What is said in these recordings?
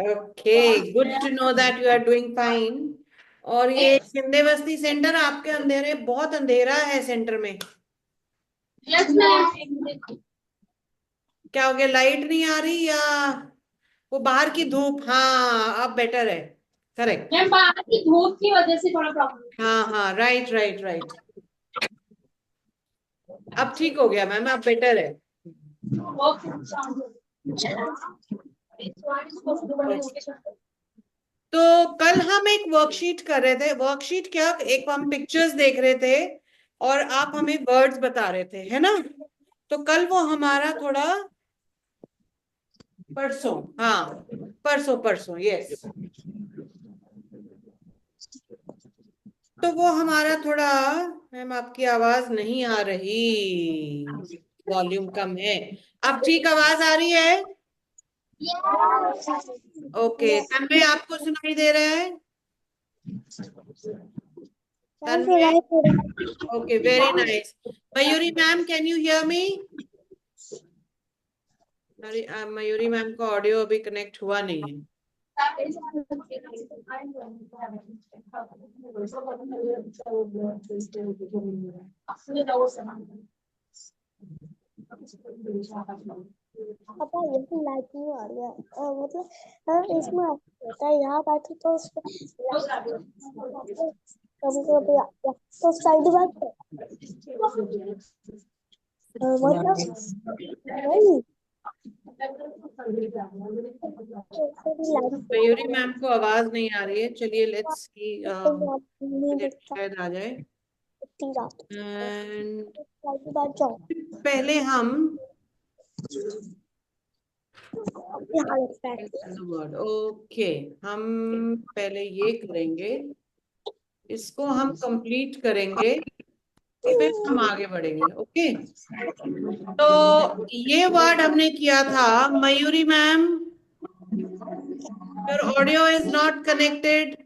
Okay, good to know that you are doing fine. और ये शिंदे बस्ती centre आपके अंधेरे बहुत अंधेरा है सेंटर में। Yes ma'am. क्या हो गया, लाइट नहीं आ रही या वो बाहर की धूप? हाँ अब बेटर है। करेक्ट। मैम बाहर की धूप की वजह से थोड़ा प्रॉब्लम। हाँ हाँ, राइट राइट राइट। अब ठीक हो गया मैम, अब बेटर है। तो कल हम एक वर्कशीट कर रहे थे, वर्कशीट क्या, एक हम पिक्चर्स देख रहे थे और आप हमें वर्ड्स बता रहे थे, है ना? तो कल वो हमारा थोड़ा परसों, हाँ परसों परसों, यस। तो वो हमारा थोड़ा, मैम आपकी आवाज नहीं आ रही, वॉल्यूम कम है। अब ठीक आवाज आ रही है? ओके, तन्मय आपको सुनाई दे रहा है? Tanmay, okay very nice. Mayuri ma'am, can you hear me? Mayuri ma'am का ऑडियो अभी कनेक्ट हुआ नहीं है। पापा ये तो लाइट नहीं आ रही है, मतलब इसमें होता है यहाँ बैठे तो कभी कभी तो साइड बात मतलब नहीं मयूरी मैम को आवाज नहीं आ रही है, चलिए लेट्स सी, नहीं दिखता शायद आ जाए। इतनी रात एंड साइड बात जाओ पहले हम यहाँ लगता है। वर्ड, ओके, हम पहले ये करेंगे, इसको हम कंप्लीट करेंगे, फिर हम आगे बढ़ेंगे। ओके, तो ये वर्ड हमने किया था। Mayuri ma'am, your audio is not connected.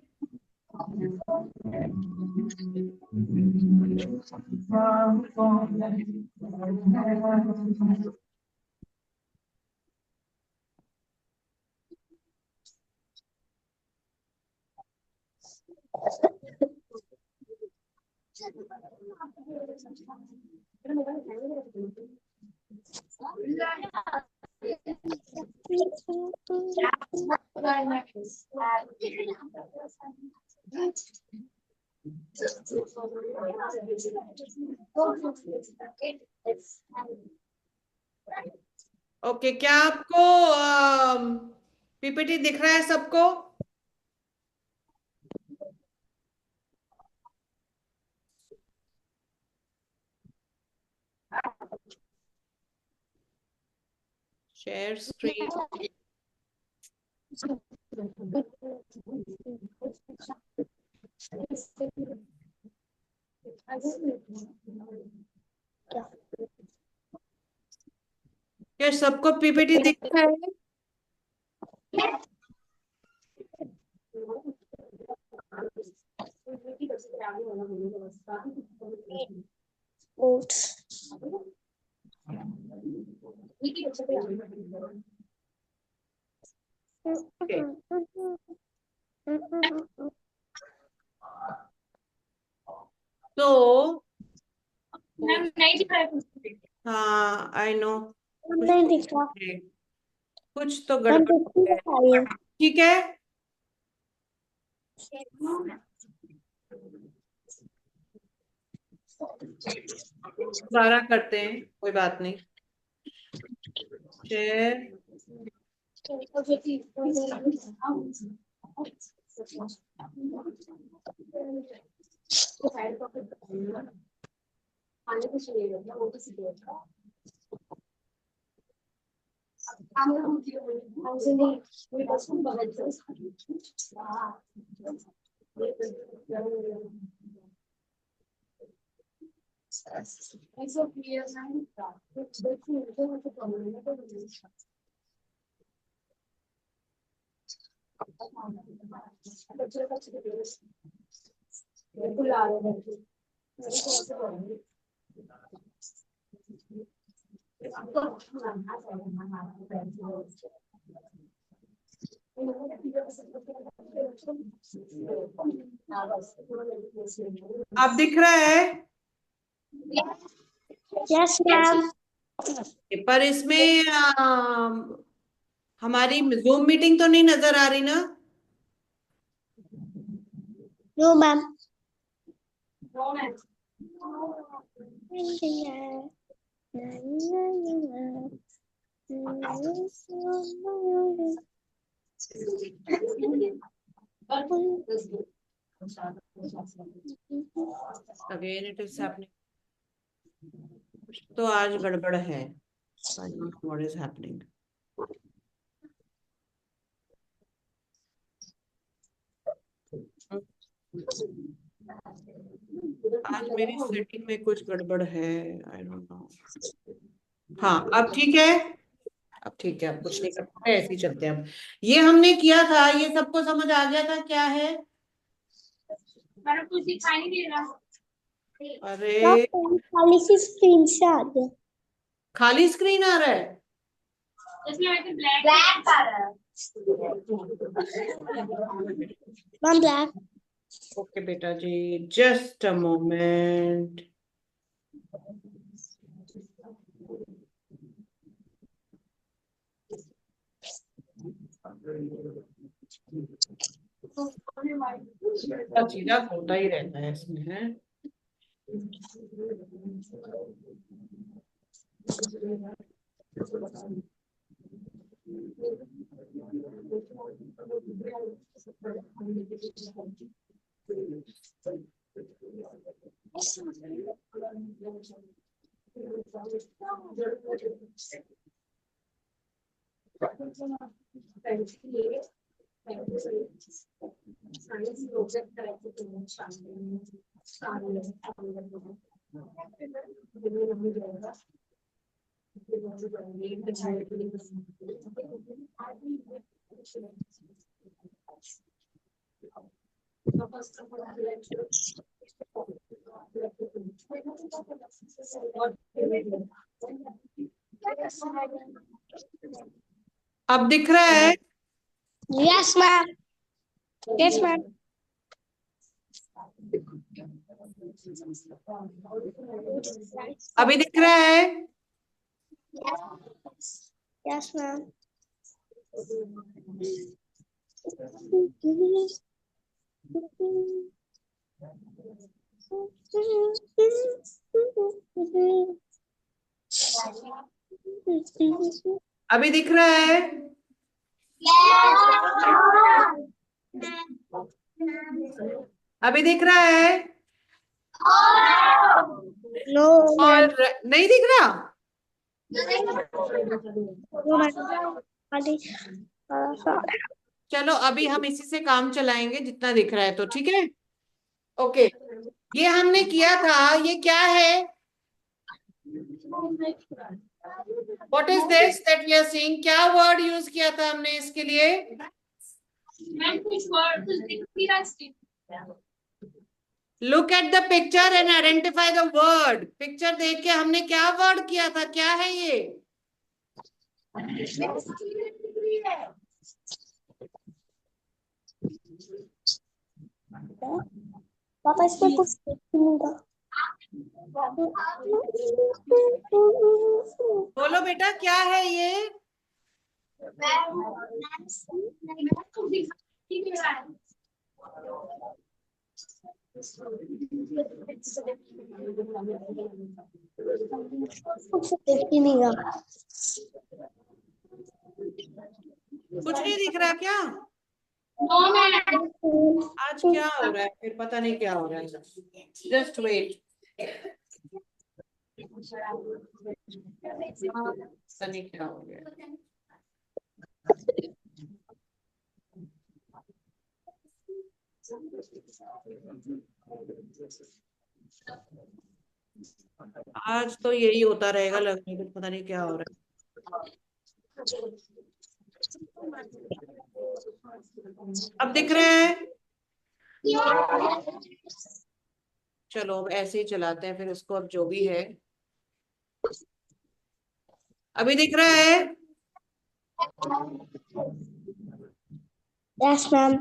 Okay, क्या आपको पीपीटी दिख रहा है सबको? Share screen. क्या सबको पीपीटी दिख रहा है? तो मैम नहीं दिख रहा है। हाँ आई नो, नहीं दिखा कुछ तो गड़बड़ है। ठीक है, दोबारा करते हैं, कोई बात नहीं। शेयर, अब दिख रहा है? Yes ma'am. पर इसमें हमारी जूम मीटिंग तो नहीं नजर आ रही ना? No ma'am. Again it is happening. तो आज गड़बड़ है। What is happening? आज मेरी सेटिंग में कुछ गड़बड़ है। I don't know. हाँ, अब ठीक है। अब ठीक है, अब कुछ नहीं कर सकते, ऐसे ही चलते हैं। अब ये हमने किया था, ये सबको समझ आ गया था क्या है? कुछ दिखाई नहीं दे रहा। अरे, खाली सी स्क्रीन से आ गया। खाली स्क्रीन आ रहा है? इसमें ब्लैक आ रहा है। Ma'am black. ओके बेटा जी, जस्ट अ मोमेंट। चीजा होता ही रहता है इसमें, है। अब दिख रहा है? Yes ma'am. Yes ma'am. अभी दिख रहा है? Yes ma'am. अभी दिख रहा है? अभी दिख रहा है? नो और नहीं दिख रहा? चलो अभी हम इसी से काम चलाएंगे, जितना दिख रहा है तो ठीक है। ओके, ये हमने किया था। ये क्या है? What is this that we are seeing? क्या वर्ड यूज किया था हमने इसके लिए? मैं कुछ वर्ड कुछ दिख नहीं रहा। Look at the picture and identify the word. Picture देख के हमने क्या वर्ड किया था? क्या है ये? पापा इसमें कुछ नहीं था। बोलो बेटा, क्या है ये? कुछ नहीं दिख रहा क्या? आज क्या हो रहा है फिर? पता नहीं क्या हो रहा है। Just wait. पता नहीं क्या हो गया। आज तो यही होता रहेगा लगने को, पता नहीं क्या हो रहा है। अब दिख रहे हैं? चलो अब ऐसे ही चलाते हैं फिर उसको, अब जो भी है। अभी दिख रहा है? Yes, ma'am.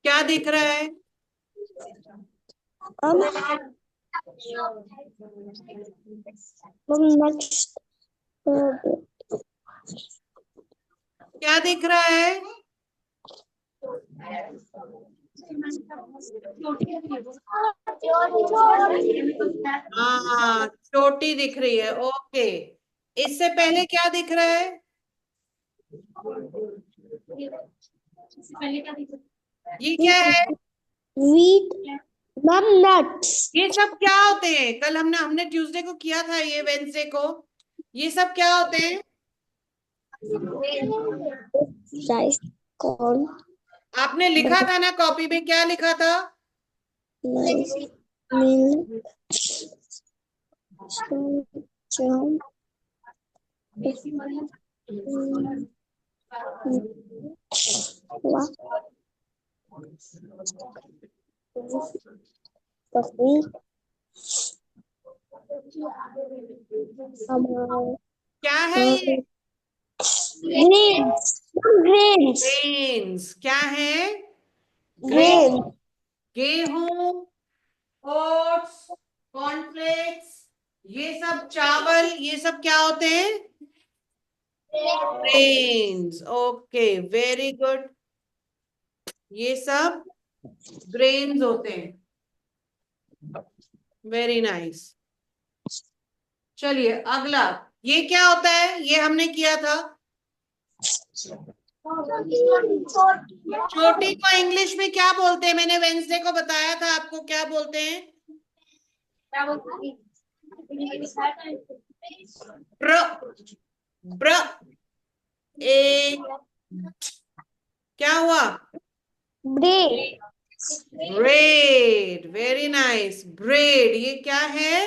क्या दिख रहा है? Next. क्या दिख रहा है? हाँ, चोटी दिख रही है। ओके, इससे पहले क्या दिख रहा है? ये क्या है? Wheat. Ma'am, nuts. ये सब क्या होते हैं? कल हमने ट्यूसडे को किया था, ये वेंसडे को। ये सब क्या होते हैं? Rice. Corn. आपने लिखा था ना कॉपी में, क्या लिखा था? Rice. Milk. Jam. Coffee. क्या है ये? Grains. Grains. ग्रेन्स क्या है? Grain, Grains. गेहूं, ओट्स, कॉर्नफ्लेक्स, ये सब चावल, ये सब क्या होते हैं? ग्रेन्स। Okay, very good. ये सब ग्रेन्स होते हैं। Very nice. चलिए अगला, ये क्या होता है? ये हमने किया था। छोटी को इंग्लिश में क्या बोलते हैं? मैंने वेंसडे को बताया था आपको, क्या बोलते हैं? ब्र, ब्र, ए, क्या हुआ? Bread. Bread, very nice. Bread, ये क्या है?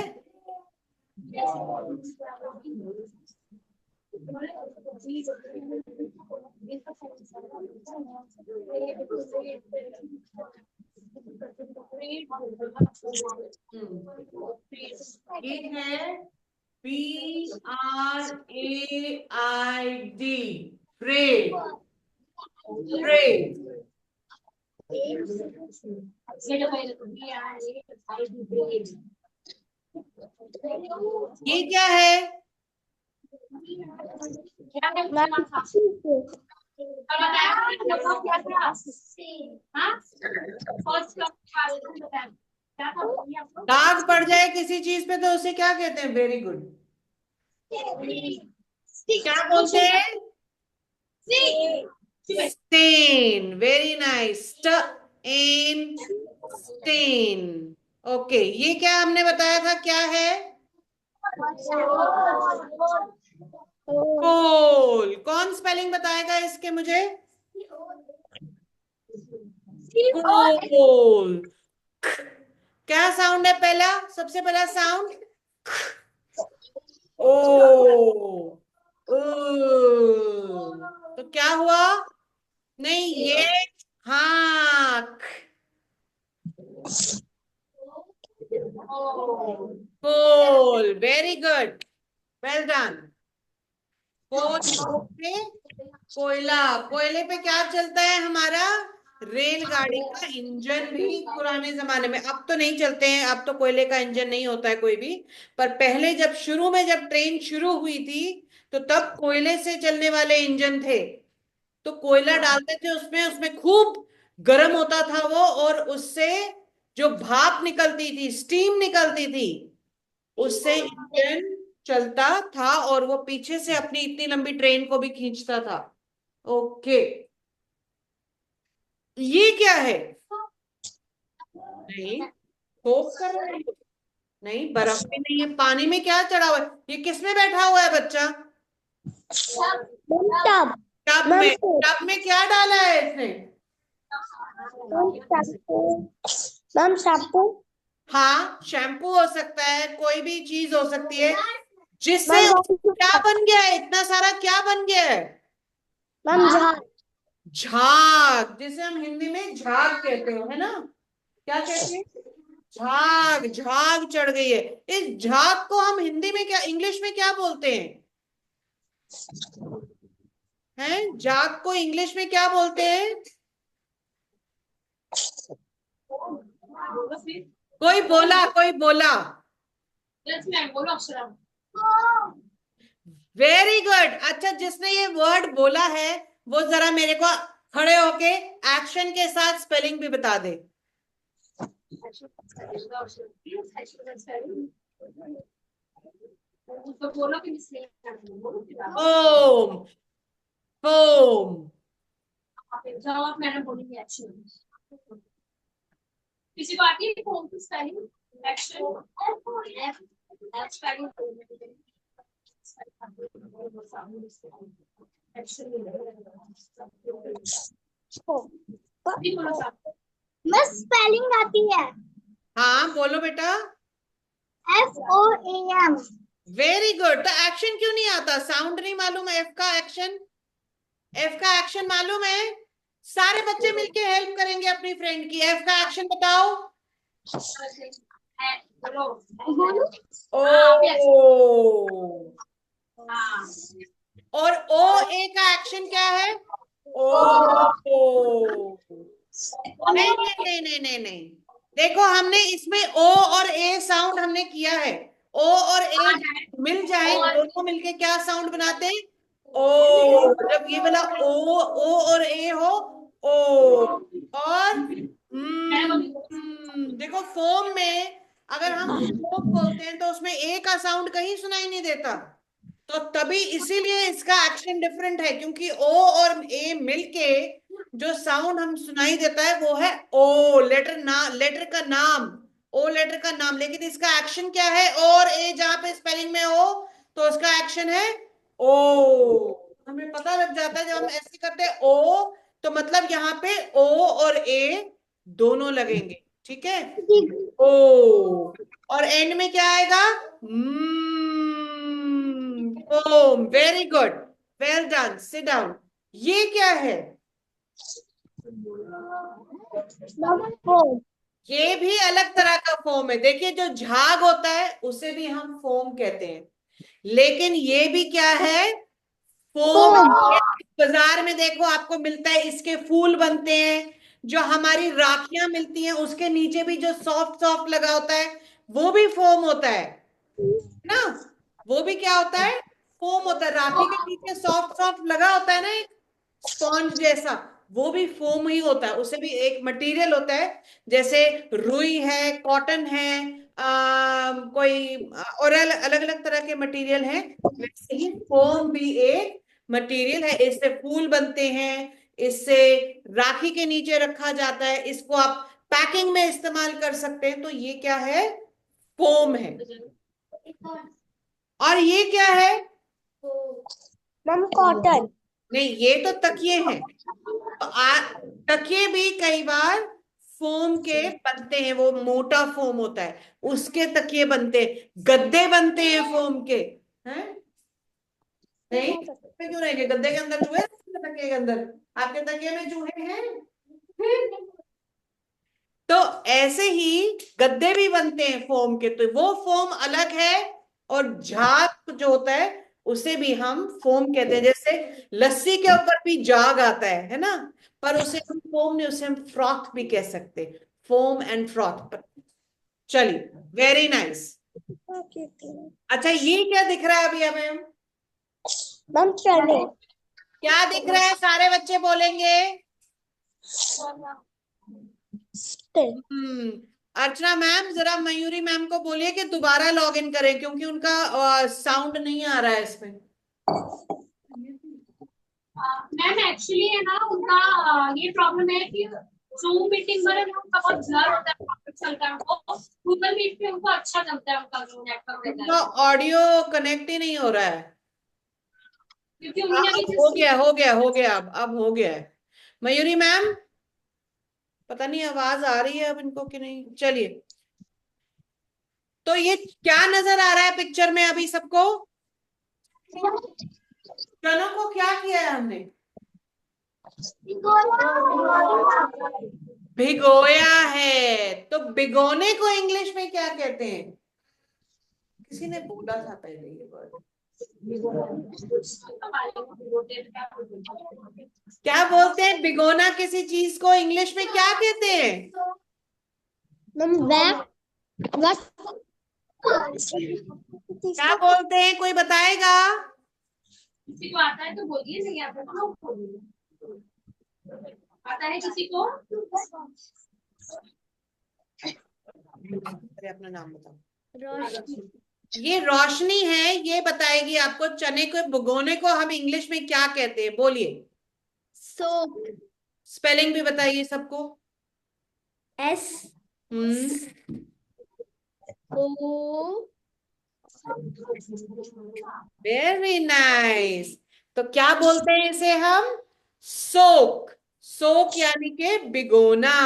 ये है BRAID, ब्रेड, ब्रेड। ये क्या है? दाग पड़ जाए किसी चीज पे तो उसे क्या कहते हैं? वेरी गुड, क्या बोलते हैं? Stain, very nice. Stain, stain. Okay, ये क्या हमने बताया था, क्या है? कोल। कौन स्पेलिंग बताएगा इसके मुझे? कोल। क्या साउंड है पहला, सबसे पहला साउंड? ओ, ओ। तो क्या हुआ? नहीं, ये हाँ, कोल, वेरी गुड, वेल डन। कोल पे कोयला, कोयले पे क्या चलता है हमारा? रेलगाड़ी का इंजन भी पुराने जमाने में, अब तो नहीं चलते हैं, अब तो कोयले का इंजन नहीं होता है कोई भी। पर पहले जब शुरू में जब ट्रेन शुरू हुई थी तो तब कोयले से चलने वाले इंजन थे। तो कोयला डालते थे उसमें, उसमें खूब गर्म होता था वो, और उससे जो भाप निकलती थी, स्टीम निकलती थी, उससे इंजन चलता था और वो पीछे से अपनी इतनी लंबी ट्रेन को भी खींचता था। ओके, ये क्या है? नहीं, होप कर रहा है? नहीं, बर्फ भी नहीं है। पानी में क्या चढ़ा हुआ है? ये किसमें बैठा हुआ है बच्चा? Tub. टब Ma'am, में। टब में क्या डाला है इसने? shampoo. Ma'am, shampoo. हाँ, शैम्पू हो सकता है, कोई भी चीज हो सकती है जिससे Ma'am, क्या बन गया है, इतना सारा क्या बन गया है? ma'am, jhar. झाग, जिसे हम हिंदी में झाग कहते हो, है ना? क्या कहते हैं? झाग, झाग चढ़ गई है। इस झाग को हम हिंदी में क्या, इंग्लिश में क्या बोलते हैं? हैं? जाग को इंग्लिश में क्या बोलते हैं? बोलो फिर। कोई बोला, कोई बोला। यस मैम, बोलो अक्षरा। Very good. अच्छा, जिसने ये वर्ड बोला है वो जरा मेरे को खड़े होके एक्शन के साथ स्पेलिंग भी बता दे। तो बोलो कि मिस्टेक बोलो कि फोम, फोम। जवाब मैंने बोली एक्शन। किसी को आती है फोन की स्पेलिंग एक्शन? स्पेलिंग भी बोलो साथ। मैं स्पेलिंग आती है। हाँ बोलो बेटा। FOAM। Very good. तो एक्शन क्यों नहीं आता? साउंड नहीं मालूम है? एफ का एक्शन, एफ का एक्शन मालूम है? सारे बच्चे मिलके हेल्प करेंगे अपनी फ्रेंड की। एफ का एक्शन बताओ। बोलो। ओ। हाँ। और ओ ए का एक्शन क्या है? ओ। नहीं नहीं नहीं नहीं नहीं नहीं। देखो, हमने इसमें ओ और ए साउंड हमने किया है। ओ और ए मिल जाए, दोनों मिलके क्या साउंड बनाते हैं? ओ। जब ये वाला ओ और ए हो, ओ। और देखो, फोम में अगर हम फोम बोलते हैं तो उसमें ए का साउंड कहीं सुनाई नहीं देता। तो तभी इसीलिए इसका एक्शन डिफरेंट है, क्योंकि ओ और ए मिलके जो साउंड हम सुनाई देता है वो है ओ। लेटर का नाम, ओ लेटर का नाम। लेकिन इसका एक्शन क्या है? ओ और ए जहां पे स्पेलिंग में हो, तो उसका एक्शन है ओ। हमें पता लग जाता है जब हम ऐसे करते हैं ओ, तो मतलब यहाँ पे ओ और ए दोनों लगेंगे। ठीक है? ओ। और एंड में क्या आएगा? Om. Very good, well done, sit down. ये क्या है? फोम। ये भी अलग तरह का फोम है। देखिए, जो झाग होता है उसे भी हम फोम कहते हैं, लेकिन ये भी क्या है? फोम। फोम। बाजार में देखो आपको मिलता है, इसके फूल बनते हैं। जो हमारी राखियां मिलती हैं उसके नीचे भी जो सॉफ्ट सॉफ्ट लगा होता है वो भी फोम होता है ना? वो भी क्या होता है? फोम होता है। राखी के नीचे सॉफ्ट सॉफ्ट लगा होता है ना, एक स्पॉन्ज जैसा, वो भी फोम ही होता है। उसे भी एक मटेरियल होता है। जैसे रुई है, कॉटन है, कोई और अलग अलग तरह के मटेरियल हैं, वैसे ही फोम भी एक मटेरियल है। इससे फूल बनते हैं, इससे राखी के नीचे रखा जाता है, इसको आप पैकिंग में इस्तेमाल कर सकते हैं। तो ये क्या है? फोम है। और ये क्या है? Ma'am cotton. नहीं, ये तो तकिए हैं। तो तकिए भी कई बार फोम के बनते हैं, वो मोटा फोम होता है, उसके तकिए बनते हैं। गद्दे बनते हैं फोम के। हैं? नहीं, पे क्यों रहेंगे? गद्दे के अंदर चूहे हैं? तकिए के अंदर आपके तकिए में चूहे हैं? तो ऐसे ही गद्दे भी बनते हैं फोम के, तो वो फोम अलग है। और झाग जो होता है उसे भी हम फोम कहते हैं। जैसे लस्सी के ऊपर भी जाग आता है ना? पर उसे हम फोम नहीं, उसे हम फ्रॉथ भी कह सकते हैं। Foam and froth. चलिए, वेरी नाइस। अच्छा, ये क्या दिख रहा है अभी हमें? Ma'am training. क्या दिख रहा है? सारे बच्चे बोलेंगे। हम्म। अर्चना मैम, जरा मयूरी मैम को बोलिए कि दोबारा लॉग इन करें, क्योंकि उनका साउंड नहीं आ रहा है इसमें। मैम एक्चुअली है ना, उनका ये प्रॉब्लम है कि जूम मीटिंग में ना उनका बहुत ब्लर होता है, प्रॉब्लम चलता है उनको। गूगल मीट पे उनको अच्छा चलता है, उनका जो नेटवर्क रहता उनका है। ऑडियो कनेक्ट ही नहीं हो रहा है। क्योंकि हाँ, उन्होंने अभी अब हो जस्ट गया, हो गया, हो गया। अब हो गया है। मयूरी मैम, पता नहीं आवाज आ रही है अब इनको कि नहीं। चलिए, तो ये क्या नजर आ रहा है पिक्चर में अभी सबको? चनों को क्या किया है हमने? भिगोया है। तो भिगोने को इंग्लिश में क्या कहते हैं? किसी ने बोला था पहले ये वर्ड। क्या बोलते हैं? भिगोना किसी चीज को इंग्लिश में क्या कहते हैं? क्या बोलते हैं? कोई बताएगा? किसी को आता है तो बोलिए, नहीं आता तो आता है किसी को? अरे अपना नाम बताओ। ये रोशनी है, ये बताएगी आपको चने को भिगोने को हम इंग्लिश में क्या कहते हैं, बोलिए। सोक। स्पेलिंग भी बताइए सबको। S O। Very nice. तो क्या बोलते हैं इसे हम? सोक। सोक यानी के भिगोना।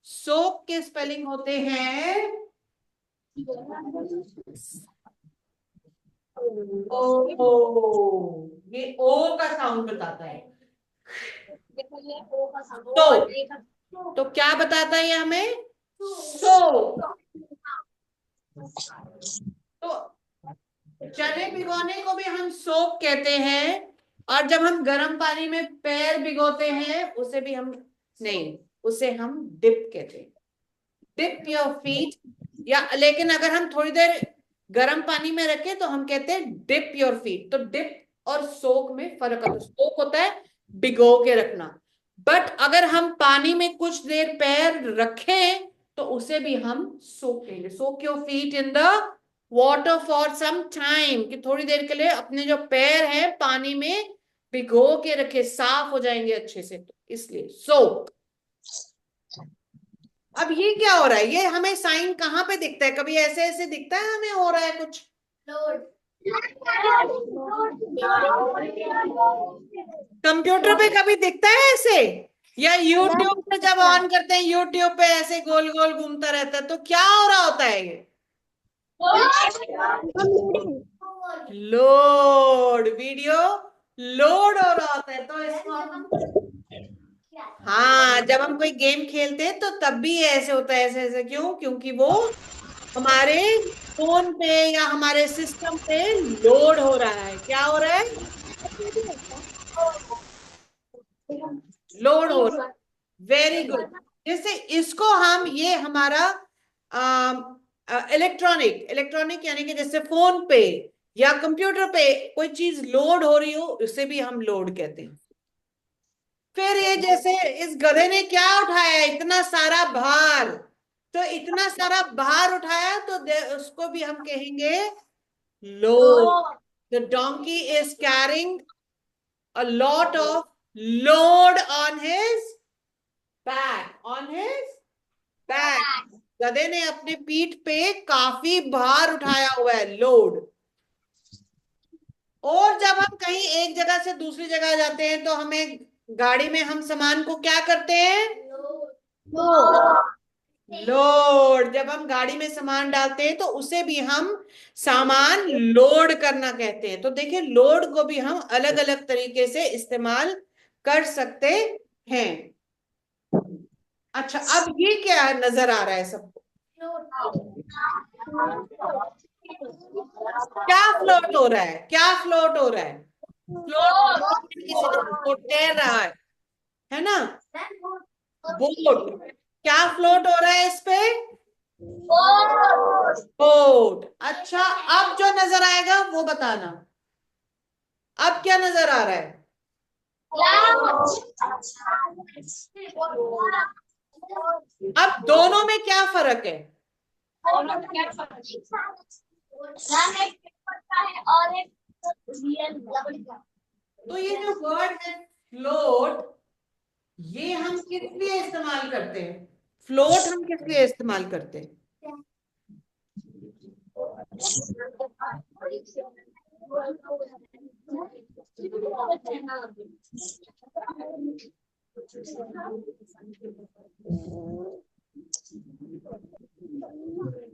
सोक के स्पेलिंग होते हैं ओ। ये ओ का साउंड बताता है। तो क्या बताता है ये हमें? सोक। तो चने भिगोने को भी हम सोक कहते हैं, और जब हम गर्म पानी में पैर भिगोते हैं उसे भी हम, नहीं, उसे हम डिप कहते हैं। Dip your feet. या लेकिन अगर हम थोड़ी देर गर्म पानी में रखें तो हम कहते हैं डिप योर फीट। तो डिप और सोक में फर्क होता है। सोक होता है भिगो के रखना, बट अगर हम पानी में कुछ देर पैर रखें तो उसे भी हम सोक कहेंगे। Soak your feet in the water for some time, कि थोड़ी देर के लिए अपने जो पैर हैं पानी में भिगो के रखे, साफ हो जाएंगे अच्छे से, तो इसलिए सोक। अब ये क्या हो रहा है? ये हमें साइन कहाँ पे दिखता है? कभी ऐसे ऐसे दिखता है हमें हो रहा है कुछ? कंप्यूटर पे कभी दिखता है ऐसे? या यूट्यूब पे जब ऑन करते हैं, यूट्यूब पे ऐसे गोल गोल घूमता रहता है, तो क्या हो रहा होता है ये? लोड, वीडियो लोड हो रहा होता है। तो इसको हम, हाँ, जब हम कोई गेम खेलते हैं तो तब भी ऐसे होता है, ऐसे ऐसे। क्यों? क्योंकि वो हमारे फोन पे या हमारे सिस्टम पे लोड हो रहा है। क्या हो रहा है? लोड हो रहा है। Very good. जैसे इसको हम, ये हमारा इलेक्ट्रॉनिक, इलेक्ट्रॉनिक यानी कि जैसे फोन पे या कंप्यूटर पे कोई चीज लोड हो रही हो, उसे भी हम लोड कहते हैं। फिर ये जैसे इस गधे ने क्या उठाया, इतना सारा भार। तो इतना सारा भार उठाया तो उसको भी हम कहेंगे load. The donkey is carrying a lot of load on his back, on his back। गधे ने अपने पीठ पे काफी भार उठाया हुआ है, लोड। और जब हम कहीं एक जगह से दूसरी जगह जाते हैं तो हमें गाड़ी में हम सामान को क्या करते हैं? लोड। जब हम गाड़ी में सामान डालते हैं तो उसे भी हम सामान लोड करना कहते हैं। तो देखिए, लोड को भी हम अलग अलग तरीके से इस्तेमाल कर सकते हैं। अच्छा, अब ये क्या नजर आ रहा है सबको? क्या फ्लोट हो रहा है? क्या फ्लोट हो रहा है? फ्लोट, किसी ने फ्लोट तैर रहा है ना? बोट। क्या फ्लोट हो रहा है इस पे? बोट। अच्छा, अब जो नजर आएगा वो बताना। अब क्या नजर आ रहा है? अब दोनों में क्या फर्क है? तो ये जो वर्ड है फ्लोट, ये हम किस लिए इस्तेमाल करते हैं? फ्लोट हम किस लिए इस्तेमाल करते हैं?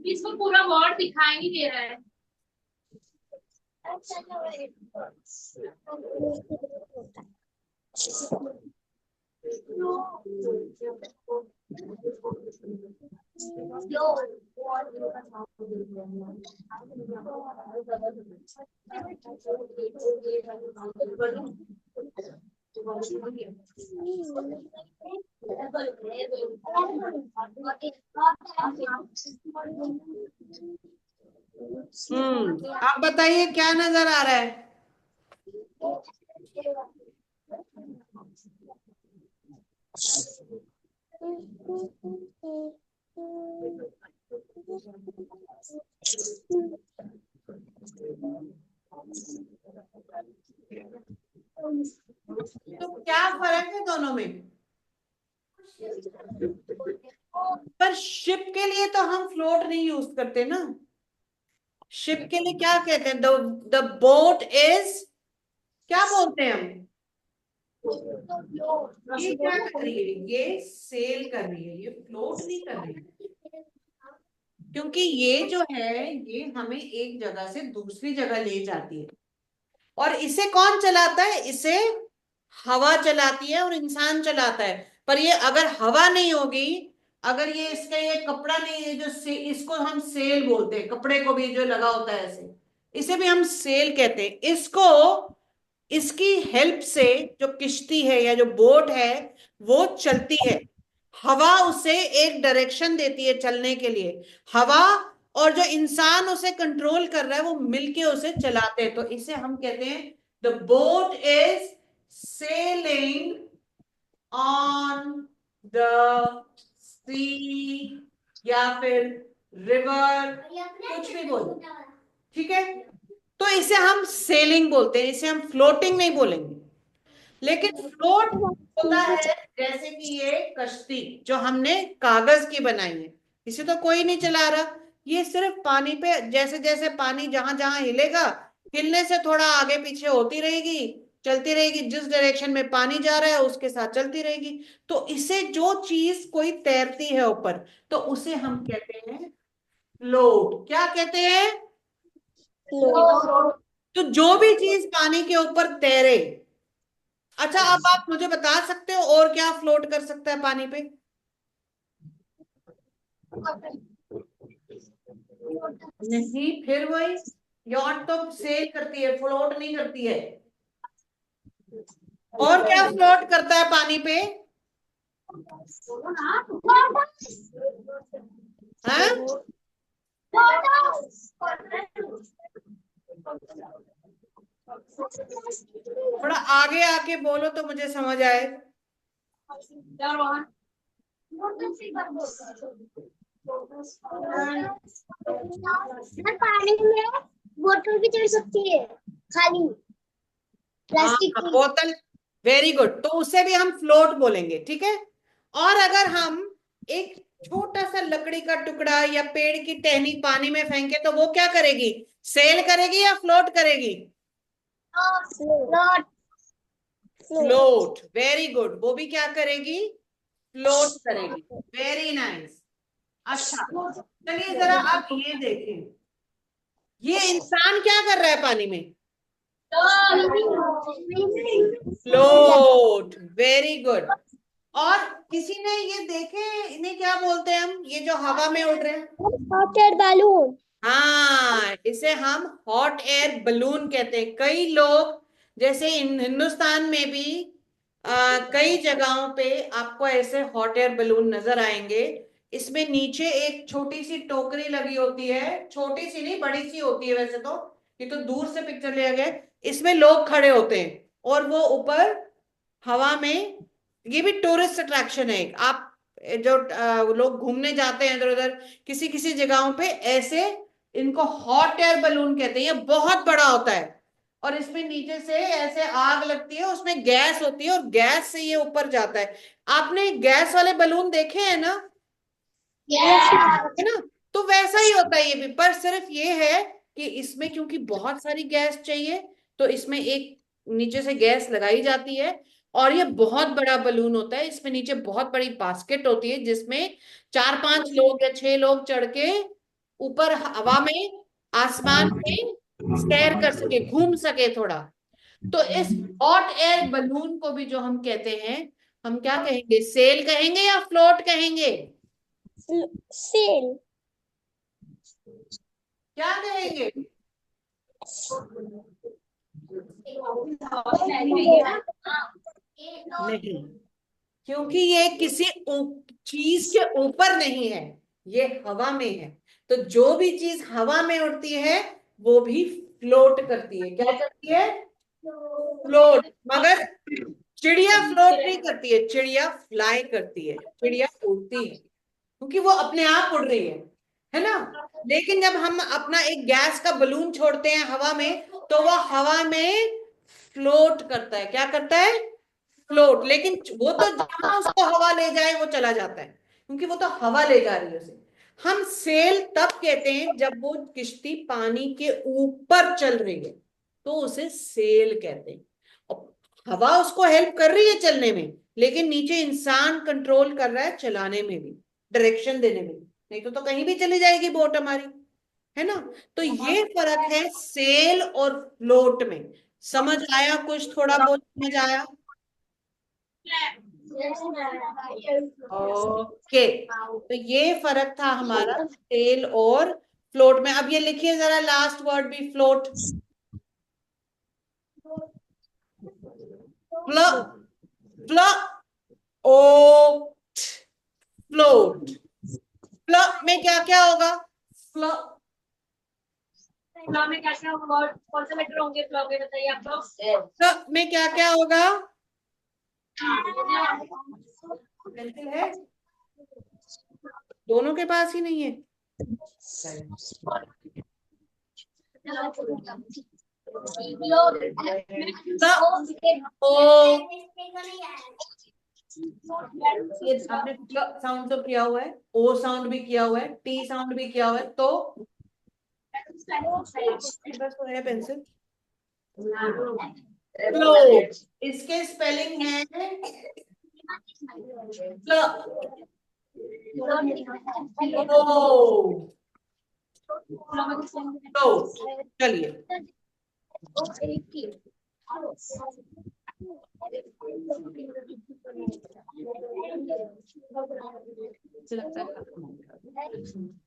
इसको पूरा वर्ड दिखाई नहीं दे रहा है। आप बताइए क्या नजर आ रहा है? तो क्या फर्क है दोनों में? पर शिप के लिए तो हम फ्लोट नहीं यूज करते ना। शिप के लिए क्या कहते हैं? द बोट इज, क्या बोलते हैं हम? ये क्या कर रही है? ये सेल कर रही है, ये फ्लोट नहीं कर रही है। क्योंकि ये जो है ये हमें एक जगह से दूसरी जगह ले जाती है। और इसे कौन चलाता है? इसे हवा चलाती है और इंसान चलाता है। पर ये अगर हवा नहीं होगी, अगर ये इसका ये कपड़ा नहीं है जो इसको हम सेल बोलते हैं, कपड़े को भी जो लगा होता है ऐसे, इसे भी हम सेल कहते हैं। इसको, इसकी हेल्प से जो किश्ती है या जो बोट है वो चलती है। हवा उसे एक डायरेक्शन देती है चलने के लिए। हवा और जो इंसान उसे कंट्रोल कर रहा है वो मिलके उसे चलाते हैं। तो इसे हम कहते हैं the boat is sailing on the sea, या फिर रिवर, कुछ भी बोलो, ठीक है। तो इसे हम सेलिंग बोलते हैं, इसे हम फ्लोटिंग नहीं बोलेंगे। लेकिन फ्लोट होता है जैसे कि ये कश्ती जो हमने कागज की बनाई है, इसे तो कोई नहीं चला रहा। ये सिर्फ पानी पे, जैसे जैसे पानी जहां जहां हिलेगा, हिलने से थोड़ा आगे पीछे होती रहेगी, चलती रहेगी, जिस डायरेक्शन में पानी जा रहा है उसके साथ चलती रहेगी। तो इसे जो चीज कोई तैरती है ऊपर, तो उसे हम कहते हैं फ्लोट। क्या कहते हैं? तो जो भी चीज पानी के ऊपर तैरे। अच्छा, अब आप मुझे बता सकते हो और क्या फ्लोट कर सकता है पानी पे? नहीं, फिर वही, यॉट तो सेल करती है, फ्लोट नहीं करती है। और क्या फ्लोट करता है पानी पे? हाँ, थोड़ा आगे आके बोलो तो मुझे समझ आए। पानी में बोतल भी चढ़ सकती है खाली हाँ, प्लास्टिक की। बोतल, वेरी गुड, तो उसे भी हम फ्लोट बोलेंगे, ठीक है। और अगर हम एक छोटा सा लकड़ी का टुकड़ा या पेड़ की टहनी पानी में फेंके तो वो क्या करेगी? सेल करेगी या फ्लोट करेगी? फ्लोट। फ्लोट, वेरी गुड, वो भी क्या करेगी? फ्लोट करेगी। Very nice. अच्छा, चलिए जरा आप ये देखें, ये इंसान क्या कर रहा है पानी में? Float, very good. और किसी ने ये देखे, इन्हें क्या बोलते हैं हम, ये जो हवा में उड़ रहे हैं? Hot air balloon. हाँ, इसे हम हॉट एयर बलून कहते हैं। कई लोग, जैसे हिंदुस्तान में भी कई जगहों पे आपको ऐसे हॉट एयर बलून नजर आएंगे। इसमें नीचे एक छोटी सी टोकरी लगी होती है, छोटी सी नहीं बड़ी सी होती है वैसे तो, ये तो दूर से पिक्चर लिया गया है। इसमें लोग खड़े होते हैं और वो ऊपर हवा में, ये भी टूरिस्ट अट्रैक्शन है एक। आप जो लोग घूमने जाते हैं इधर उधर किसी किसी जगहों पे, ऐसे इनको हॉट एयर बलून कहते हैं। ये बहुत बड़ा होता है और इसमें नीचे से ऐसे आग लगती है, उसमें गैस होती है और गैस से ये ऊपर जाता है। आपने गैस वाले बलून देखे हैं ना, है ना? तो वैसा ही होता है ये भी, पर सिर्फ ये है कि इसमें क्योंकि बहुत सारी गैस चाहिए, तो इसमें एक नीचे से गैस लगाई जाती है। और ये बहुत बड़ा बलून होता है, इसमें नीचे बहुत बड़ी बास्केट होती है जिसमें 4-5 लोग या 6 लोग चढ़ के ऊपर हवा में, आसमान में सैर कर सके, घूम सके थोड़ा। तो इस हॉट एयर बलून को भी जो हम कहते हैं, हम क्या कहेंगे? सेल कहेंगे या फ्लोट कहेंगे? सेल। क्या कहेंगे? नहीं, क्योंकि ये किसी चीज के ऊपर नहीं है, ये हवा में है। तो जो भी चीज हवा में उड़ती है वो भी फ्लोट करती है। क्या करती है? फ्लोट। मगर चिड़िया फ्लोट नहीं करती है, चिड़िया फ्लाई करती है, चिड़िया उड़ती है क्योंकि वो अपने आप उड़ रही है ना। लेकिन जब हम अपना एक गैस का बलून छोड़ते हैं हवा में, तो वो हवा में फ्लोट करता है। क्या करता है? फ्लोट। लेकिन वो तो जहां उसको हवा ले जाए वो चला जाता है, क्योंकि वो तो हवा ले जा रही है उसे। हम सेल तब कहते हैं जब वो किश्ती पानी के ऊपर चल रही है, तो उसे सेल कहते हैं। और हवा उसको हेल्प कर रही है चलने में, लेकिन नीचे इंसान कंट्रोल कर रहा है चलाने में भी, डायरेक्शन देने में। नहीं तो कहीं भी चली जाएगी बोट हमारी, है ना। तो ये फर्क है सेल और फ्लोट में। समझ आया? कुछ थोड़ा बहुत समझ आया? ओके, तो ये फर्क था हमारा सेल और फ्लोट में। अब ये लिखिए जरा लास्ट वर्ड भी, फ्लोट। फ्लो फ्लो ओ फ्लोट। फ्लो में क्या क्या होगा? फ्लो फ्लो में क्या क्या वर्ड, कौन से लेटर होंगे फ्लो में, बताइए आप लोग। फ्लो में क्या क्या होगा? पेंसिल है? दोनों के पास ही नहीं है? ओ, ये आपने साउंड तो किया हुआ है, ओ साउंड भी किया हुआ है, टी साउंड भी किया हुआ है, तो बस वो है पेंसिल। फ्लोट, इसके स्पेलिंग है फ्लोट। चलिए,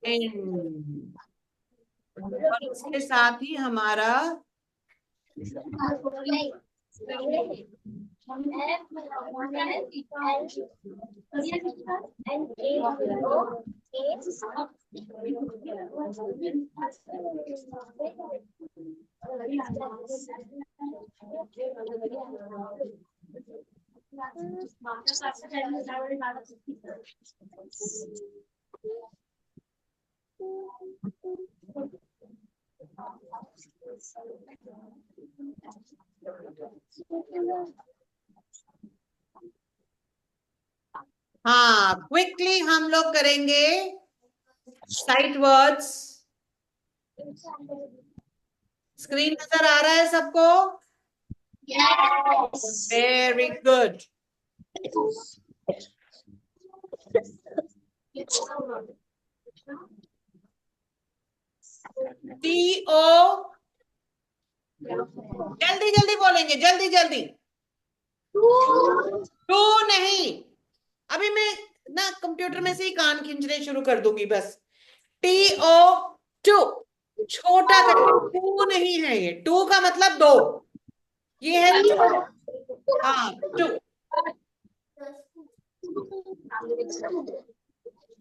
एंड। और इसके साथ ही हमारा हाँ, क्विकली हम लोग करेंगे साइट वर्ड्स। स्क्रीन नजर आ रहा है सबको? Very good. टी ओ, जल्दी जल्दी बोलेंगे, जल्दी जल्दी। टू नहीं, अभी मैं ना कंप्यूटर में से ही कान खींचने शुरू कर दूंगी बस। टी ओ, टू, छोटा करके, टू नहीं है ये, टू का मतलब दो, ये है टू। हाँ, टू।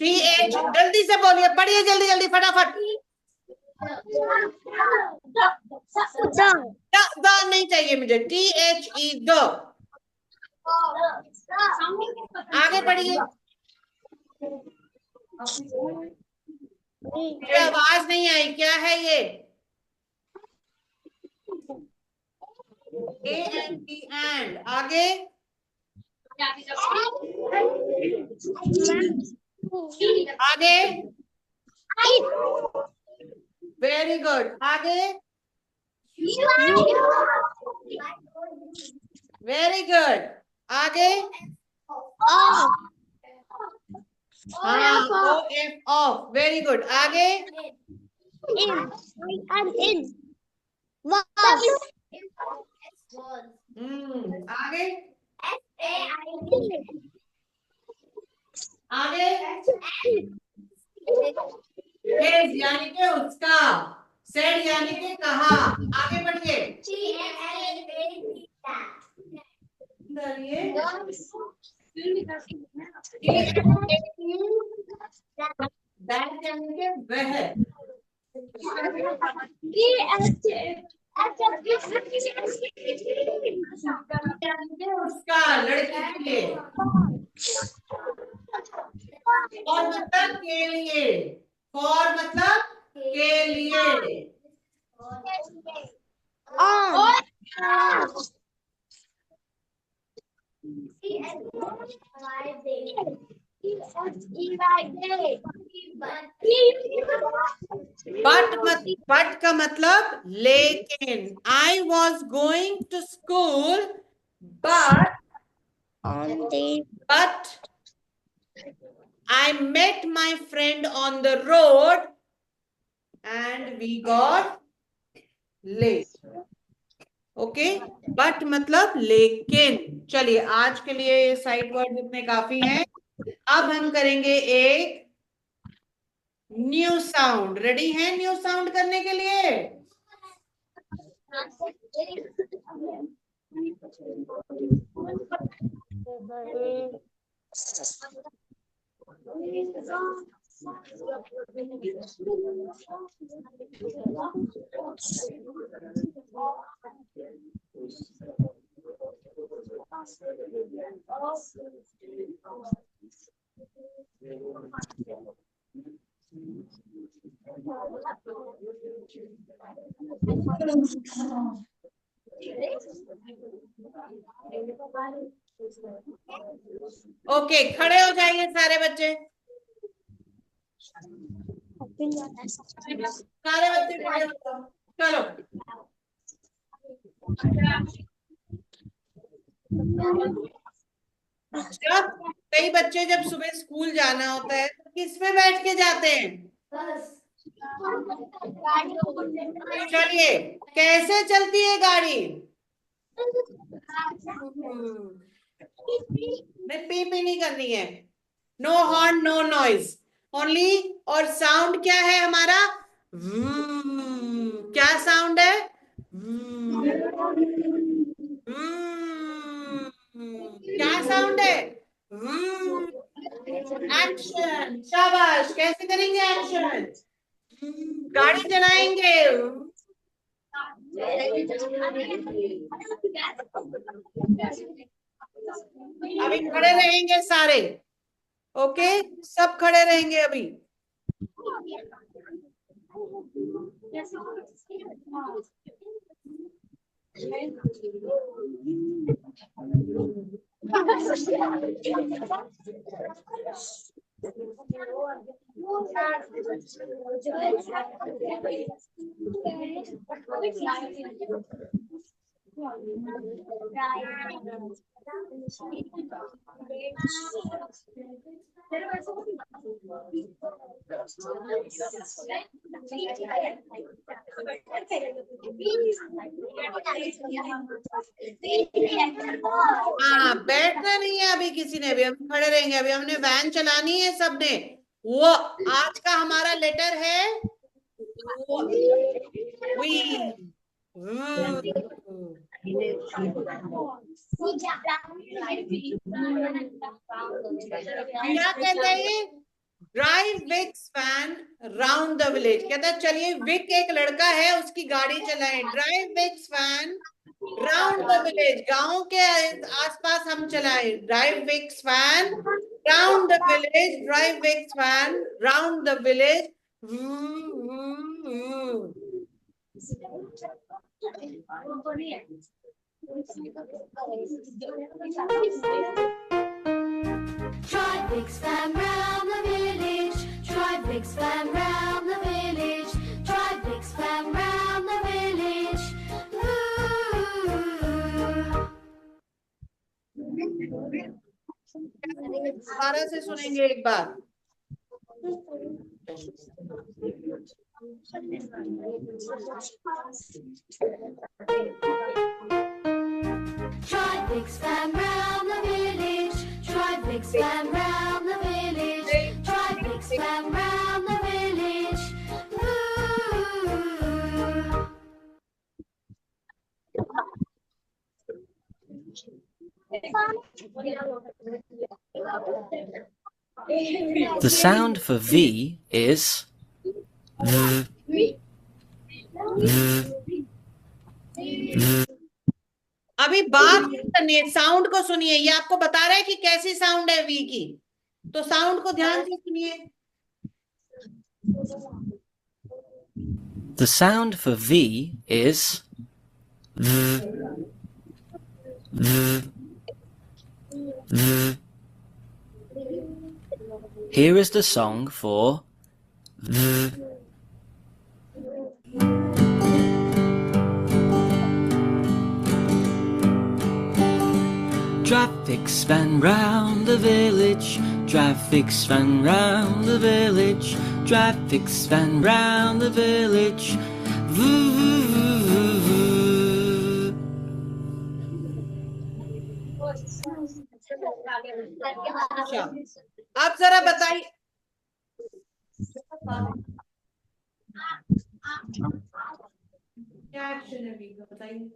टी एच, जल्दी से बोलिए, पढ़िए जल्दी जल्दी फटाफट। द नहीं चाहिए मुझे, टी एच ई, द। आगे बढ़िए। आवाज नहीं आई, क्या है ये? A N T, and. आगे आगे, वेरी गुड। आगे, वेरी गुड। आगे, हाँ, O F, of, very good. आगे, आगे आगे, यानी कि उसका। सेड यानी कि कहा। आगे बढ़िए। दैट यानी कि वह। उसका, लड़की के लिए। और मतलब के लिए। फॉर मतलब के लिए। बट का मतलब लेकिन। I was going to school but I met my friend on the road and we got late. Okay, but मतलब लेकिन। चलिए आज के लिए ये साइड वर्ड इतने काफी हैं। अब हम करेंगे एक न्यू साउंड। रेडी है न्यू साउंड करने के लिए? ओके, खड़े हो जाइए सारे बच्चे। सारे बच्चे खड़े हो जाओ। चलो जब कई बच्चे जब सुबह स्कूल जाना होता है तो किस में बैठ के जाते हैं? चलिए, कैसे चलती है गाड़ी? पी नहीं करनी है। No horn no noise only. और साउंड क्या है हमारा? क्या साउंड है? क्या साउंड है? एक्शन। शाबाश। कैसे करेंगे एक्शन? गाड़ी चलाएंगे। अभी खड़े रहेंगे सारे। ओके, सब खड़े रहेंगे अभी। हाँ, बैठना नहीं है अभी किसी ने भी। हम खड़े रहेंगे अभी। हमने वैन चलानी है सबने। वो आज का हमारा लेटर है वी। क्या कहते हैं? Drive Vicks van round the village. कहता है चलिए, विक एक लड़का है, उसकी गाड़ी चलाएं। Drive Vicks van round the village. गांव के आसपास हम चलाएं। Drive Vicks van round the village. Drive Vicks van round the village. Drive Vicks Van round the village. Drive Vicks Van round the village. Drive Vicks Van round the village. दोबारा से सुनेंगे एक बार। Drive Vicks Van round the village. Drive Vicks Van round the village. Drive Vicks Van round the village. The sound for V is V. अभी बात करनी है, sound को सुनिए। ये आपको बता रहा है कि कैसी साउंड है वी की, तो साउंड को ध्यान से सुनिए। The sound for V is V. V. V. Here is the song for V. Traffic's van round the village, traffic's van round the village, traffic's van round the village. Voo, voo, voo, voo, voo. अच्छा, आप जरा बताइए, क्या action है we का, बताइए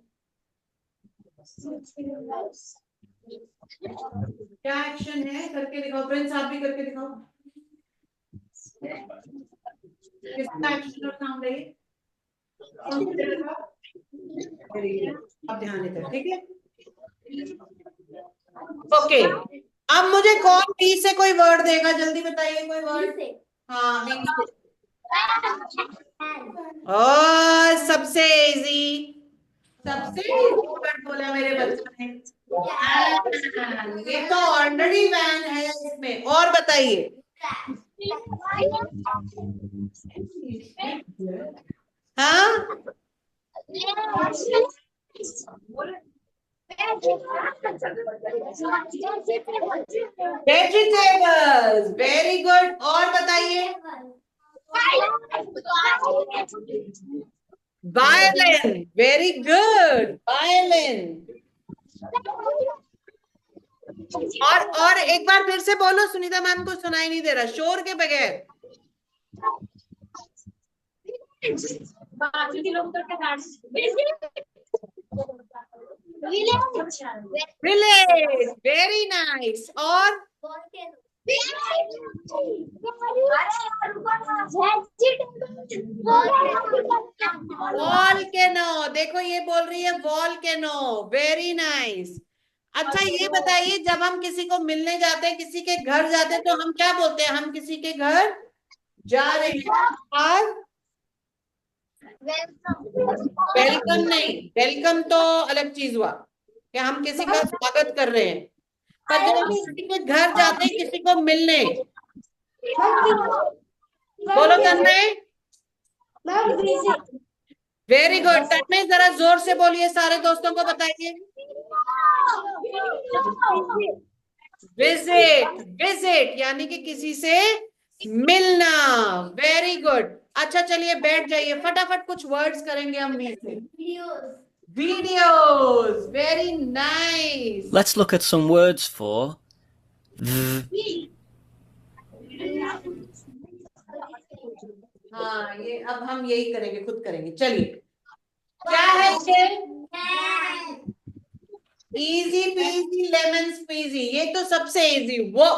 क्या action है, करके दिखाओ। फ्रेंड्स आप भी करके दिखाओ, किसका एक्शन और साउंड है ये? अब ध्यान देते, ठीक है। ओके, अब मुझे कौन बी से कोई वर्ड देगा, जल्दी बताइए कोई वर्ड। हाँ, बी से। और सबसे इजी वर्ड बोला मेरे बच्चों ने, ये तो ऑलरेडी वैन है इसमें। और बताइए, हाँ, वेजिटेबल्स, वेरी गुड। और बताइए, वायलिन, वेरी गुड, वायलिन। और एक बार फिर से बोलो, सुनीता मैम को सुनाई नहीं दे रहा, शोर के बगैर। Village, very nice. और वॉल्केनो, देखो ये बोल रही है वॉल्केनो, वेरी नाइस। अच्छा ये बताइए, जब हम किसी को मिलने जाते हैं, किसी के घर जाते हैं, तो हम क्या बोलते हैं? हम किसी के घर जा रहे हैं और वेलकम नहीं, वेलकम तो अलग चीज हुआ कि हम किसी का स्वागत कर रहे हैं। पर जब हम किसी के घर जाते हैं किसी को मिलने, बोलो तन्मय। वेरी गुड तन्मय, जरा जोर से बोलिए, सारे दोस्तों को बताइए। विजिट, विजिट यानी कि किसी से मिलना, वेरी गुड। अच्छा चलिए बैठ जाइए, फटाफट कुछ वर्ड्स करेंगे हम वी से। Videos, very nice. Let's look at some words for V. हाँ, ये अब हम यही करेंगे, खुद करेंगे। चलिए, क्या है ये? इजी पीजी लेमन स्क्वीजी, ये तो सबसे इजी। वो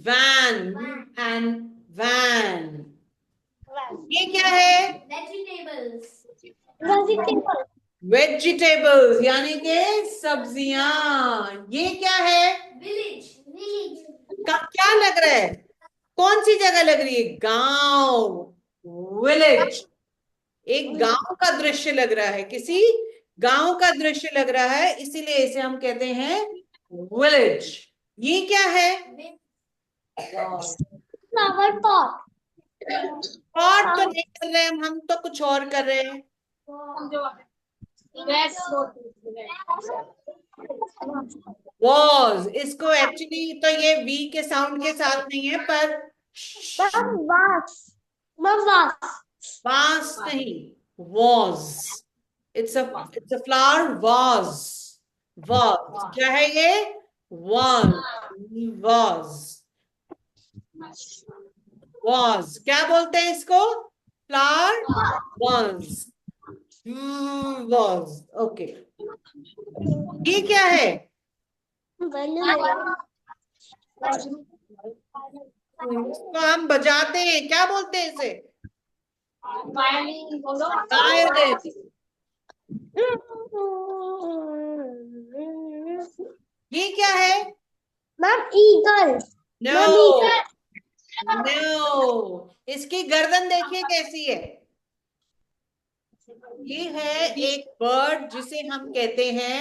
वैन एंड वैन, ये क्या है? वेजिटेबल्स यानी कि सब्जियां। ये क्या है? क्या लग रहा है? कौन सी जगह लग रही है? गांव, विलेज। एक गांव का दृश्य लग रहा है, किसी गांव का दृश्य लग रहा है, इसीलिए इसे हम कहते हैं विलेज। ये क्या है? Flower pot. पॉट तो नहीं कर रहे हम तो कुछ और कर रहे हैं। वॉज, इसको एक्चुअली तो ये वी के साउंड के साथ नहीं है, पर वास नहीं, was. It's a flower, was. Was क्या है ये? वॉज, वॉज क्या बोलते हैं इसको? Flower, was, was. ओके, ये क्या है? इसको हम बजाते हैं, क्या बोलते हैं इसे? वायलिन बोलो। वायलिन। ये क्या है? Ma'am eagle. नो नो, इसकी गर्दन देखिए कैसी है। ये है एक बर्ड जिसे हम कहते हैं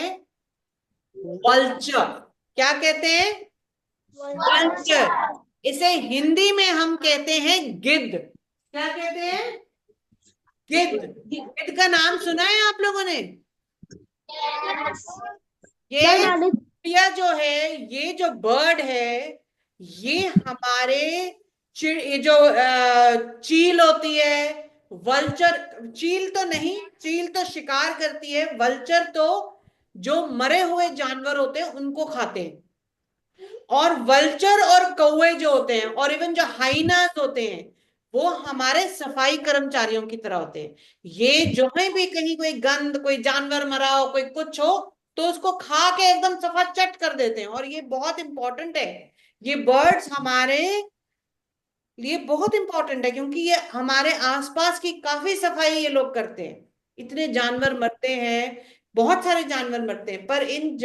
वल्चर। क्या कहते हैं? वल्चर। इसे हिंदी में हम कहते हैं गिद्ध। क्या कहते हैं? गिद्ध। गिद्ध का नाम सुना है आप लोगों ने? ये चिड़िया जो है, ये जो बर्ड है, ये हमारे ये जो चील होती है, वल्चर, चील तो नहीं, चील तो शिकार करती है, वल्चर तो जो मरे हुए जानवर होते हैं उनको खाते हैं। और वल्चर और कौवे जो होते हैं, और इवन जो हाइनास होते हैं, वो हमारे सफाई कर्मचारियों की तरह होते हैं। ये जो है भी कहीं कोई गंद, कोई जानवर मरा हो, कोई कुछ हो, तो उसको खा के एकदम सफा चट कर देते हैं। और ये बहुत इंपॉर्टेंट है, ये बर्ड्स हमारे लिए बहुत इंपॉर्टेंट है, क्योंकि ये हमारे आसपास की काफी सफाई ये लोग करते हैं। इतने जानवर मरते हैं, बहुत सारे जानवर मरते हैं, पर इन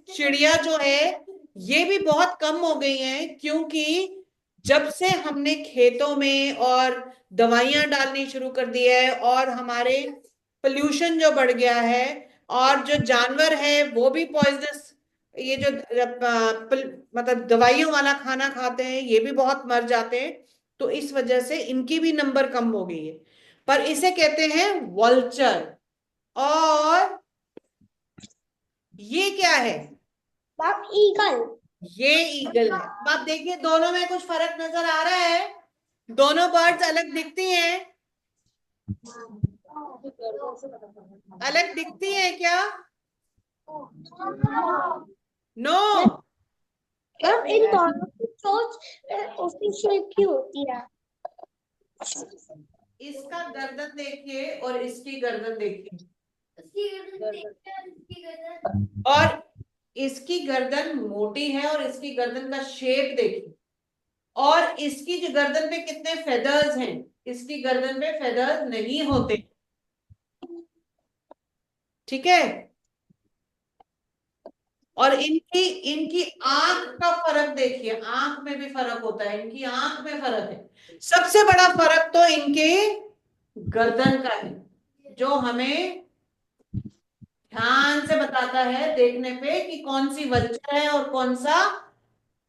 चिड़िया जो है ये भी बहुत कम हो गई हैं, क्योंकि जब से हमने खेतों में और दवाइयां डालनी शुरू कर दी है, और हमारे पोल्यूशन जो बढ़ गया है, और जो जानवर है वो भी पॉइजनस, ये जो मतलब दवाइयों वाला खाना खाते हैं, ये भी बहुत मर जाते हैं। तो इस वजह से इनकी भी नंबर कम हो गई है। पर इसे कहते हैं वल्चर। और ये क्या है? ईगल। ये ईगल है। अब आप देखिए दोनों में कुछ फर्क नजर आ रहा है? दोनों बर्ड्स अलग दिखती हैं? अलग दिखती हैं क्या? नो। मैम इन दोनों की चोंच उसी शेप की होती है। इसका गर्दन देखिए और इसकी गर्दन देखिए, और इसकी गर्दन मोटी है और इसकी गर्दन का शेप देखिए, और इसकी जो गर्दन पे कितने फेदर्स हैं, इसकी गर्दन पे फेदर्स नहीं होते। ठीक है? और इनकी इनकी आंख का फर्क देखिए, आंख में भी फर्क होता है, इनकी आंख में फर्क है। सबसे बड़ा फर्क तो इनके गर्दन का है, जो हमें ध्यान से बताता है देखने पे कि कौन सी वल्चर है और कौन सा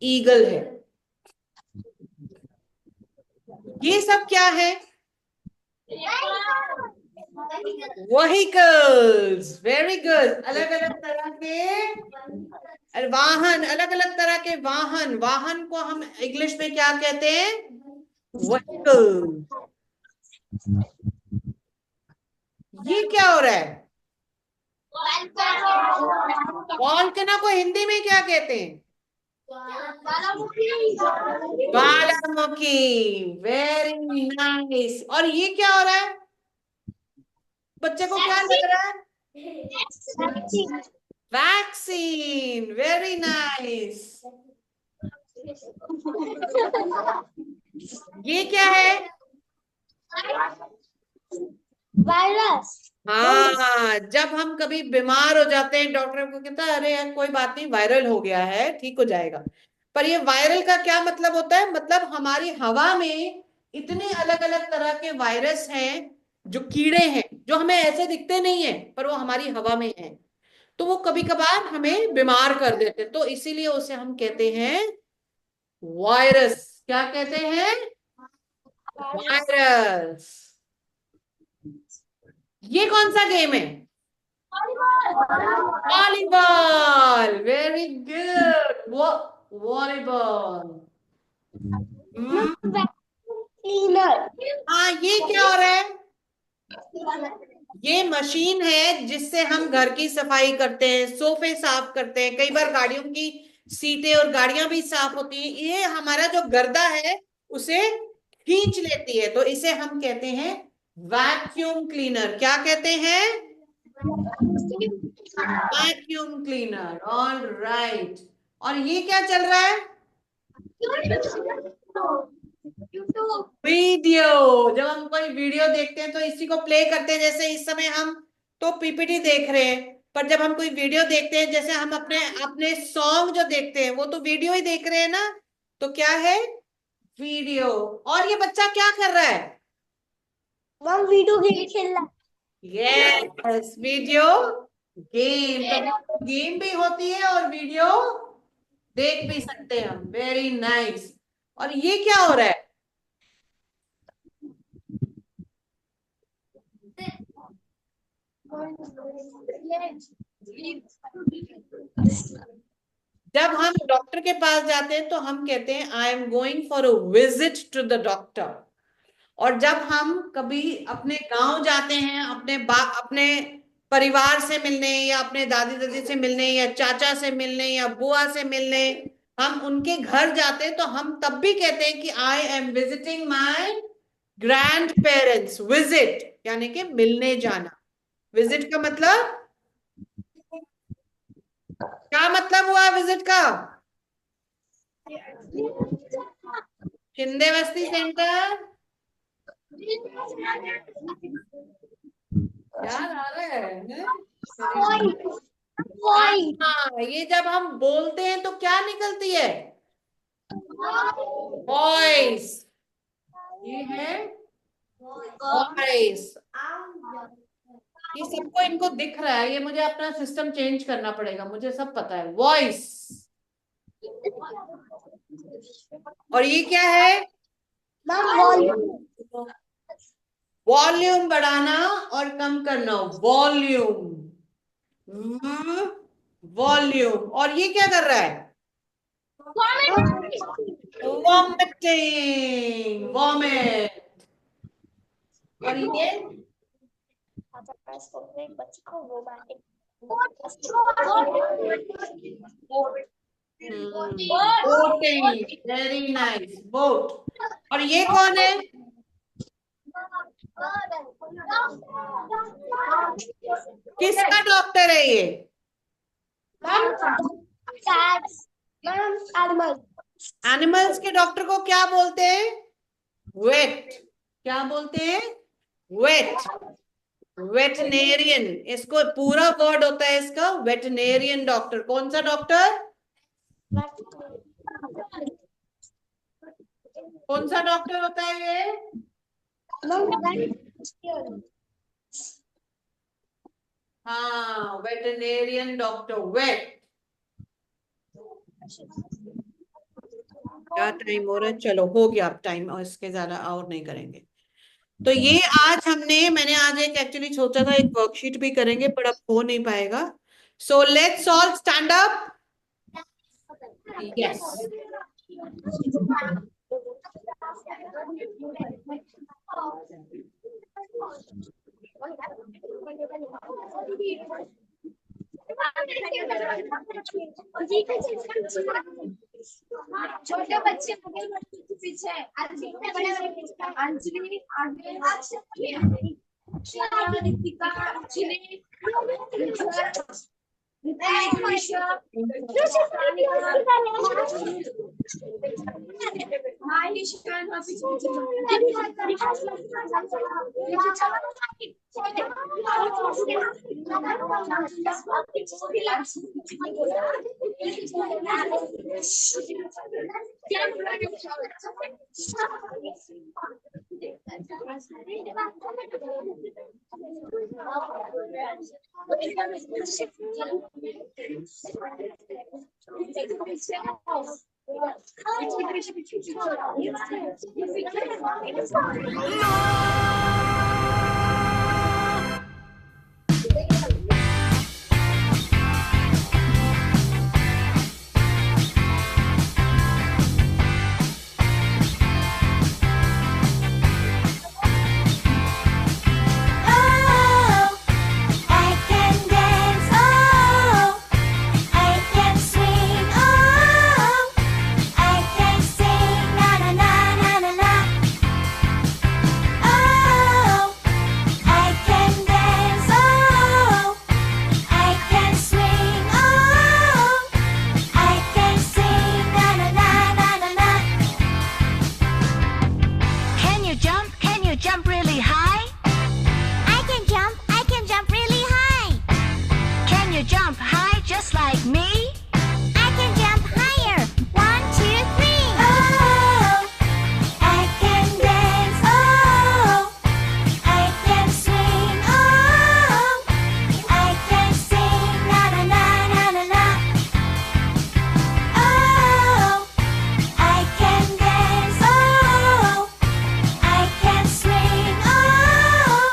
ईगल है। ये सब क्या है? व्हीकल्स। Very good. अलग अलग तरह के वाहन, अलग अलग तरह के वाहन, वाहन को हम इंग्लिश में क्या कहते हैं? व्हीकल। ये क्या हो रहा है? वॉल्केनो को हिंदी में क्या कहते हैं? ज्वालामुखी। Very nice. और ये क्या हो रहा है? बच्चे को क्या लग रहा है? वैक्सीन। Very nice. ये क्या है? वायरस। हाँ, जब हम कभी बीमार हो जाते हैं, डॉक्टर को कहता है अरे यार कोई बात नहीं, वायरल हो गया है, ठीक हो जाएगा। पर ये वायरल का क्या मतलब होता है? मतलब हमारी हवा में इतने अलग अलग तरह के वायरस हैं, जो कीड़े हैं, जो हमें ऐसे दिखते नहीं है, पर वो हमारी हवा में है, तो वो कभी कभार हमें बीमार कर देते, तो इसीलिए उसे हम कहते हैं वायरस। क्या कहते हैं? वायरस। ये कौन सा गेम है? Volleyball. Very good. Volleyball. Cleaner. हाँ, ये क्या हो रहा है? ये मशीन है जिससे हम घर की सफाई करते हैं, सोफे साफ करते हैं, कई बार गाड़ियों की सीटें और गाड़ियां भी साफ होती हैं। ये हमारा जो गर्दा है उसे खींच लेती है, तो इसे हम कहते हैं वैक्यूम क्लीनर। क्या कहते हैं? Vacuum cleaner, all right. और ये क्या चल रहा है? वीडियो। जब हम कोई वीडियो देखते हैं तो इसी को प्ले करते हैं, जैसे इस समय हम तो पीपीटी देख रहे हैं, पर जब हम कोई वीडियो देखते हैं, जैसे हम अपने अपने सॉन्ग जो देखते हैं वो तो वीडियो ही देख रहे हैं ना, तो क्या है? वीडियो। और ये बच्चा क्या कर रहा है? मैम वीडियो गेम खेल रहा है। Yes, video game. तो गेम भी होती है और वीडियो देख भी सकते हैं हम। Very nice. और ये क्या हो रहा है? जब हम डॉक्टर के पास जाते हैं तो हम कहते हैं I am going for a visit to the doctor. और जब हम कभी अपने गांव जाते हैं, अपने परिवार से मिलने, या अपने दादी दादी से मिलने, या चाचा से मिलने, या बुआ से मिलने, हम उनके घर जाते हैं तो हम तब भी कहते हैं कि I am visiting my grand parents. Visit यानी कि मिलने जाना। विजिट का मतलब क्या मतलब हुआ विजिट का? शिंदे बस्ती सेंटर याद आ रहा है? हाँ, ये जब हम बोलते हैं तो क्या निकलती है? वॉइस। ये है वॉइस। ये सबको इनको दिख रहा है, ये मुझे अपना सिस्टम चेंज करना पड़ेगा, मुझे सब पता है। वॉइस। और ये क्या है? वॉल्यूम बढ़ाना और कम करना। Volume, volume. और ये क्या कर रहा है? Vomiting, vomit. और ये वोटिंग। Very nice, vote. और ये कौन है? किसका डॉक्टर है ये? एनिमल्स के डॉक्टर को क्या बोलते हैं? वेट। क्या बोलते हैं? वेट। वेटनेरियन। इसको पूरा वर्ड होता है इसका, वेटनेरियन डॉक्टर। कौन सा डॉक्टर? कौन सा डॉक्टर होता है ये? हाँ, वेटनेरियन डॉक्टर। वेट। क्या टाइम हो रहा है? चलो हो गया अब टाइम, और इसके ज्यादा और नहीं करेंगे। तो ये आज मैंने आज एक एक्चुअली सोचा था एक वर्कशीट भी करेंगे, पर अब हो नहीं पाएगा। So let's all stand up. Yes. छोटे बच्चे पीछे Anjali Oh you jump high just like me? I can jump higher. 1, 2, 3. Oh, I can dance. Oh, I can swing. Oh, I can sing. La la la la la la. Oh, I can dance. Oh, I can swing. Oh,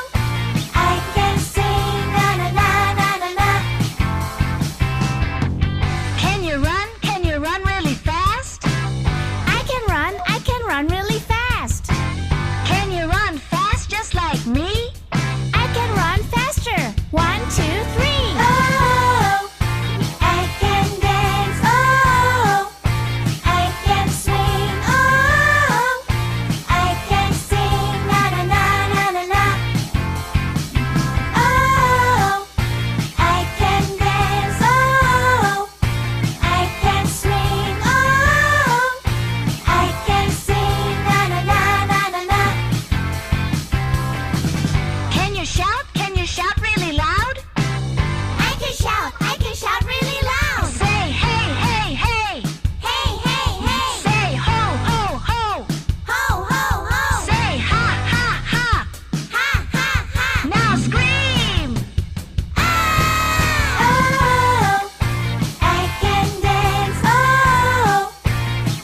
I can sing. La la la la la la. Can you run? Can you run really fast? I can run really fast. Can you run fast just like me? I can run faster. 1, 2, 3. Oh, I can dance. Oh, I can swing. Oh, I can sing. La la la la la la. Oh, I can dance. Oh, I can swing. Oh, I can sing. La la la la la la. Can you shout? Can you shout really loud? I can shout really loud. Say hey, hey, hey. Hey, hey, hey. Say ho, ho, ho. Ho, ho, ho. Say ha, ha, ha. Ha, ha, ha. Now scream. Oh, I can dance. Oh,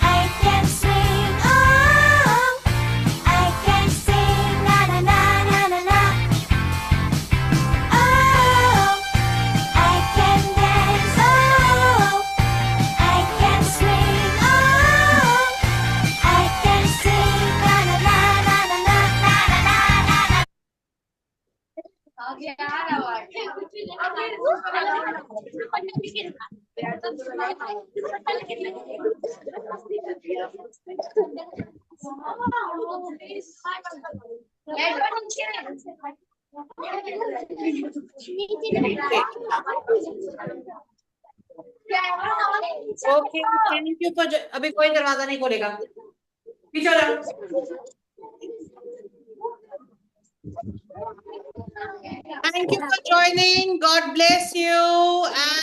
I can swing. Oh, I can sing. La la la la la la. Oh, I can dance. Oh, I can swing. Oh, I can sing. La la la la la la la la la. Okay, thank you for. अभी कोई दरवाजा नहीं खोलेगा, पीछे हो जाओ। Thank you for joining. God bless you. And